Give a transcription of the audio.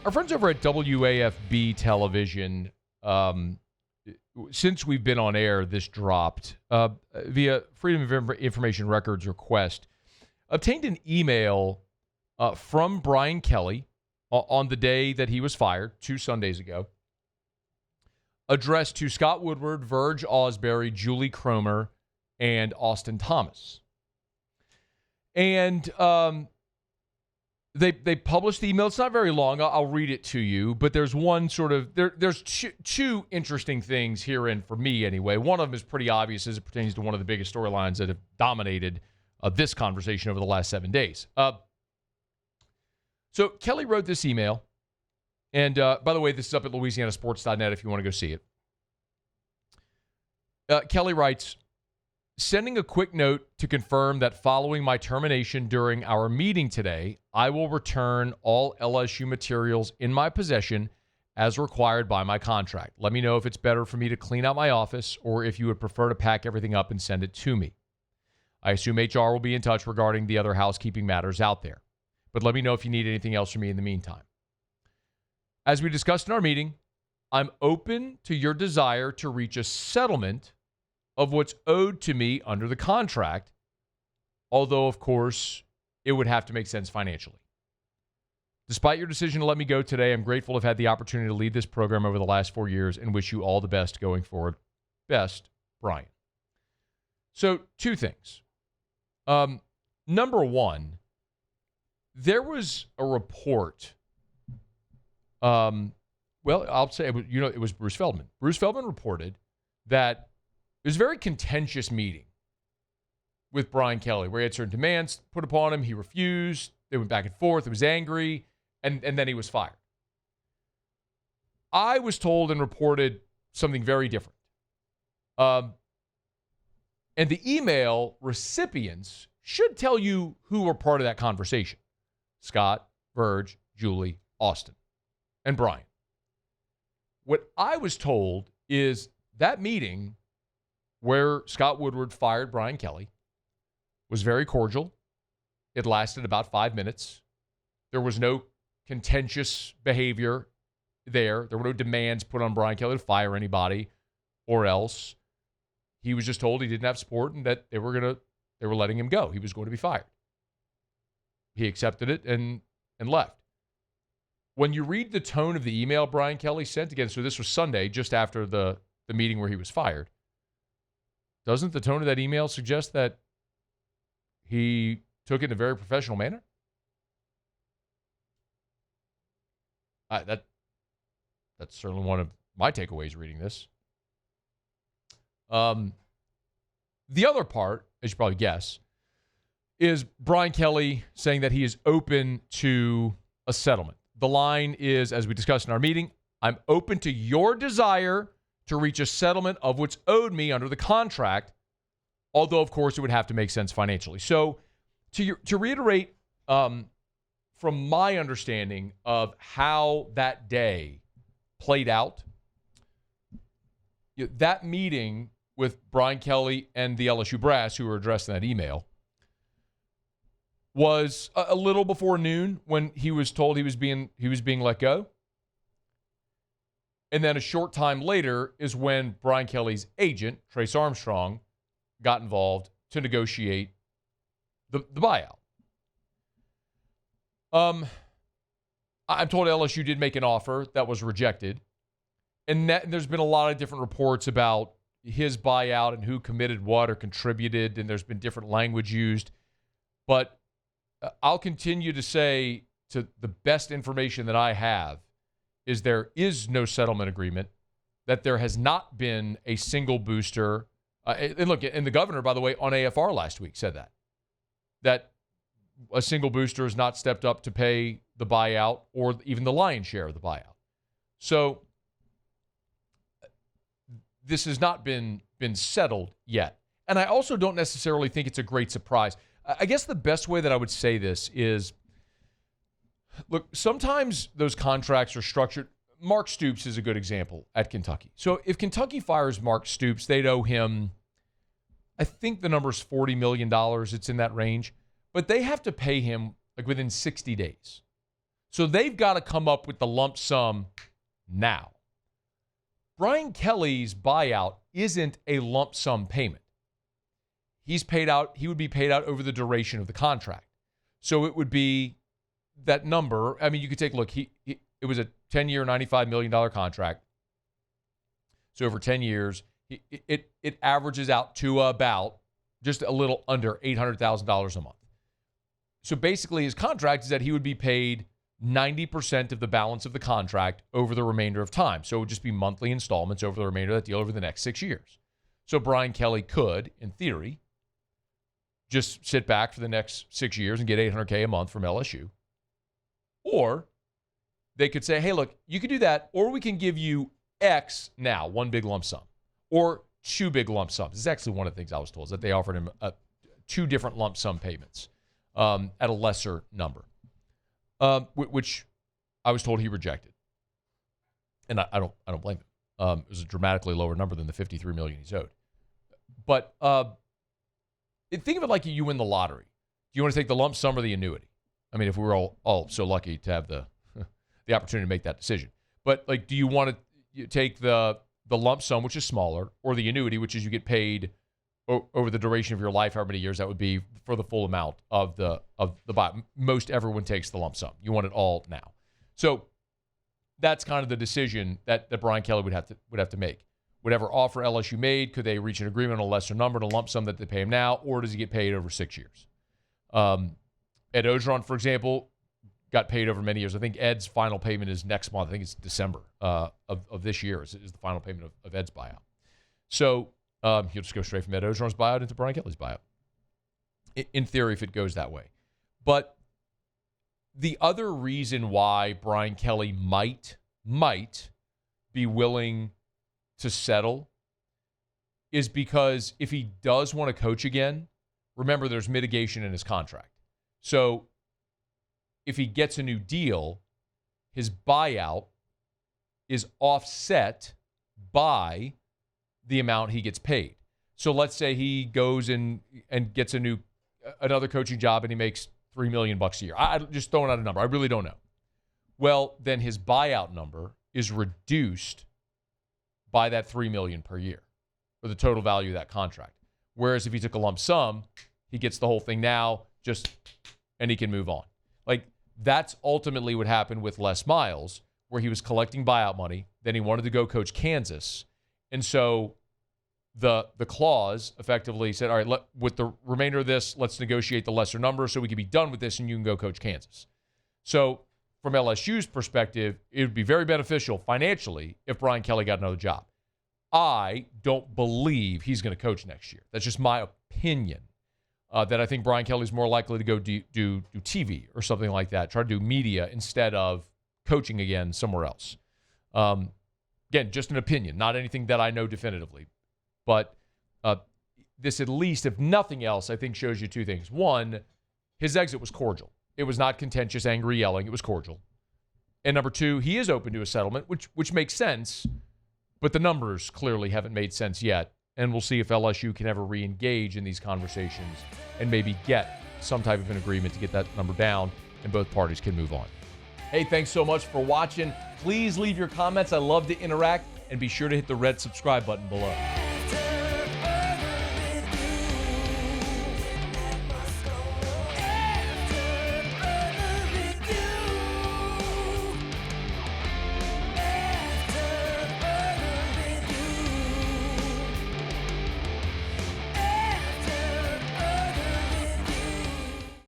Our friends over at WAFB Television, since we've been on air, this dropped via Freedom of Information Records request, obtained an email from Brian Kelly on the day that he was fired, 2 Sundays ago, addressed to Scott Woodward, Verge Osbury, Julie Cromer, and Austin Thomas. And they published the email. It's not very long. I'll read it to you, but there's one sort of there's two interesting things herein for me anyway. One of them is pretty obvious as it pertains to one of the biggest storylines that have dominated this conversation over the last 7 days. So Kelly wrote this email, and by the way, this is up at louisianasports.net if you want to go see it. Kelly writes, sending a quick note to confirm that following my termination during our meeting today, I will return all LSU materials in my possession as required by my contract. Let me know if it's better for me to clean out my office or if you would prefer to pack everything up and send it to me. I assume HR will be in touch regarding the other housekeeping matters out there. But let me know if you need anything else from me in the meantime. As we discussed in our meeting, I'm open to your desire to reach a settlement of what's owed to me under the contract, although, of course, it would have to make sense financially. Despite your decision to let me go today, I'm grateful to have had the opportunity to lead this program over the last 4 years and wish you all the best going forward. Best, Brian. So, 2 things. Number one, there was a report. I'll say, it was Bruce Feldman. Bruce Feldman reported that it was a very contentious meeting with Brian Kelly, where he had certain demands put upon him. He refused. They went back and forth. He was angry, and then he was fired. I was told and reported something very different. And the email recipients should tell you who were part of that conversation. Scott, Verge, Julie, Austin, and Brian. What I was told is that meeting where Scott Woodward fired Brian Kelly was very cordial. It lasted about 5 minutes. There was no contentious behavior there. There were no demands put on Brian Kelly to fire anybody or else. He was just told he didn't have support and that they were letting him go. He was going to be fired. He accepted it and left. When you read the tone of the email Brian Kelly sent, again, so this was Sunday, just after the meeting where he was fired, doesn't the tone of that email suggest that he took it in a very professional manner? That's certainly one of my takeaways reading this. The other part, as you probably guess, is Brian Kelly saying that he is open to a settlement. The line is, as we discussed in our meeting, I'm open to your desire to reach a settlement of what's owed me under the contract, although, of course, it would have to make sense financially. So to reiterate, from my understanding of how that day played out, that meeting with Brian Kelly and the LSU brass who were addressed in that email was a little before noon when he was told he was being let go. And then a short time later is when Brian Kelly's agent, Trace Armstrong, got involved to negotiate the buyout. I'm told LSU did make an offer that was rejected. And there's been a lot of different reports about his buyout and who committed what or contributed, and there's been different language used. But I'll continue to say, to the best information that I have, is there is no settlement agreement, that there has not been a single booster. And look, and the governor, by the way, on AFR last week said that a single booster has not stepped up to pay the buyout or even the lion's share of the buyout. So this has not been settled yet. And I also don't necessarily think it's a great surprise. I guess the best way that I would say this is, look, sometimes those contracts are structured. Mark Stoops is a good example at Kentucky. So if Kentucky fires Mark Stoops, they'd owe him, I think the number is $40 million. It's in that range. But they have to pay him like within 60 days. So they've got to come up with the lump sum now. Brian Kelly's buyout isn't a lump sum payment. He would be paid out over the duration of the contract. So it would be that number. I mean, you could take a look. It was a 10-year, $95 million contract. So over 10 years, it averages out to about just a little under $800,000 a month. So basically his contract is that he would be paid 90% of the balance of the contract over the remainder of time. So it would just be monthly installments over the remainder of that deal over the next 6 years. So Brian Kelly could, in theory, just sit back for the next 6 years and get $800K a month from LSU. Or they could say, hey, look, you can do that, or we can give you X now, one big lump sum, or two big lump sums. This is actually one of the things I was told, is that they offered him two different lump sum payments at a lesser number, which I was told he rejected. And I don't blame him. It was a dramatically lower number than the $53 million he's owed. But think of it like you win the lottery. Do you want to take the lump sum or the annuity? I mean, if we were all so lucky to have the opportunity to make that decision. But like, do you want to take the lump sum, which is smaller, or the annuity, which is you get paid over the duration of your life, however many years that would be, for the full amount of the buy? Most everyone takes the lump sum. You want it all now. So that's kind of the decision that Brian Kelly would have to make. Whatever offer LSU made, could they reach an agreement on a lesser number and a lump sum that they pay him now, or does he get paid over 6 years? Ed Ogeron, for example, got paid over many years. I think Ed's final payment is next month. I think it's December of this year is the final payment of Ed's buyout. So he'll just go straight from Ed Ogeron's buyout into Brian Kelly's buyout, in theory, if it goes that way. But the other reason why Brian Kelly might be willing to settle is because if he does want to coach again, remember there's mitigation in his contract. So if he gets a new deal, his buyout is offset by the amount he gets paid. So let's say he goes and gets another coaching job and he makes $3 million a year. I'm just throwing out a number. I really don't know. Well, then his buyout number is reduced by that $3 million per year, or the total value of that contract. Whereas if he took a lump sum, he gets the whole thing now, and he can move on. Like, that's ultimately what happened with Les Miles, where he was collecting buyout money. Then he wanted to go coach Kansas. And so the clause effectively said, all right, with the remainder of this, let's negotiate the lesser number so we can be done with this and you can go coach Kansas. So from LSU's perspective, it would be very beneficial financially if Brian Kelly got another job. I don't believe he's going to coach next year. That's just my opinion. That I think Brian Kelly's more likely to go do TV or something like that, try to do media instead of coaching again somewhere else. Again, just an opinion, not anything that I know definitively. But this, at least, if nothing else, I think shows you two things. One, his exit was cordial. It was not contentious, angry, yelling. It was cordial. And number two, he is open to a settlement, which makes sense, but the numbers clearly haven't made sense yet. And we'll see if LSU can ever re-engage in these conversations and maybe get some type of an agreement to get that number down and both parties can move on. Hey, thanks so much for watching. Please leave your comments. I love to interact, and be sure to hit the red subscribe button below.